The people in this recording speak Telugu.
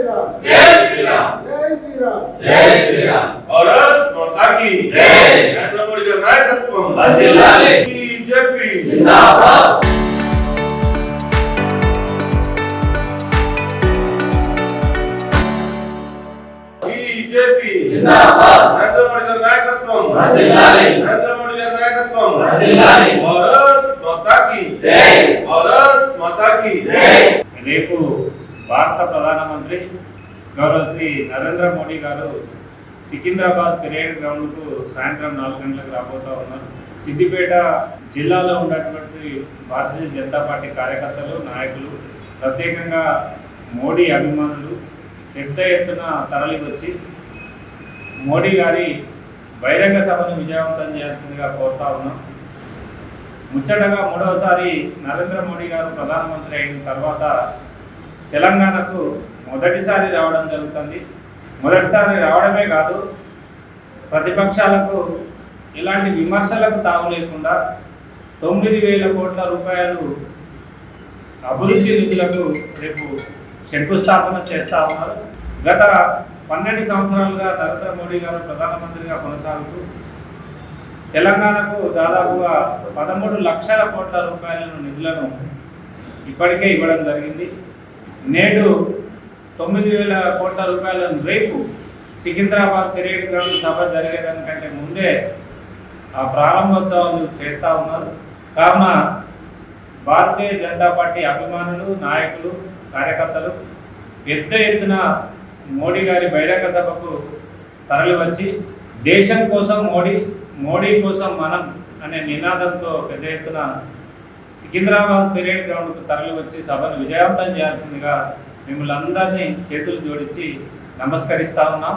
श्रीराम जय श्रीराम जय श्रीराम जय श्रीराम भारत माता की जय। नरेंद्र मोदी का नायकत्व वर्धिल्लाले। बीजेपी जिंदाबाद। बीजेपी जिंदाबाद। नरेंद्र मोदी का नायकत्व वर्धिल्लाले। नरेंद्र मोदी का नायकत्व वर्धिल्लाले। भारत माता की जय। भारत माता की जय। రేపు భారత ప్రధానమంత్రి గౌరవ శ్రీ నరేంద్ర మోడీ గారు సికింద్రాబాద్ పెరేడ్ గ్రౌండ్కు సాయంత్రం 4 గంటలకు రాబోతూ ఉన్నారు. సిద్దిపేట జిల్లాలో ఉన్నటువంటి భారతీయ జనతా పార్టీ కార్యకర్తలు, నాయకులు, ప్రత్యేకంగా మోడీ అభిమానులు పెద్ద ఎత్తున తరలి వచ్చి మోడీ గారి బహిరంగ సభను విజయవంతం చేయాల్సిందిగా కోరుతా ఉన్నాం. ముచ్చటగా మూడవసారి నరేంద్ర మోడీ గారు ప్రధానమంత్రి అయిన తర్వాత తెలంగాణకు మొదటిసారి రావడం జరుగుతుంది. మొదటిసారి రావడమే కాదు, ప్రతిపక్షాలకు ఇలాంటి విమర్శలకు తావు లేకుండా 9,000 కోట్ల రూపాయలు అభివృద్ధి నిధులకు రేపు శంకుస్థాపన చేస్తూ ఉన్నారు. గత 12 సంవత్సరాలుగా నరేంద్ర మోడీ గారు ప్రధానమంత్రిగా కొనసాగుతూ తెలంగాణకు దాదాపుగా 13 లక్షల కోట్ల రూపాయల నిధులను ఇప్పటికే ఇవ్వడం జరిగింది. నేడు 9,000 కోట్ల రూపాయలను రేపు సికింద్రాబాద్ పెరేడ్ గ్రౌండ్ సభ జరిగేదానికంటే ముందే ఆ ప్రారంభోత్సవాలు చేస్తూ ఉన్నారు. కావున భారతీయ జనతా పార్టీ అభిమానులు, నాయకులు, కార్యకర్తలు పెద్ద ఎత్తున మోడీ గారి బహిరంగ సభకు తరలి వచ్చి దేశం కోసం మోడీ, మోడీ కోసం మనం అనే నినాదంతో పెద్ద ఎత్తున సికింద్రాబాద్ పెరేడ్ గ్రౌండ్కు తరలి వచ్చి సభను విజయవంతం చేయాల్సిందిగా మిమ్మల్ని అందరినీ చేతులు జోడించి నమస్కరిస్తా ఉన్నాం.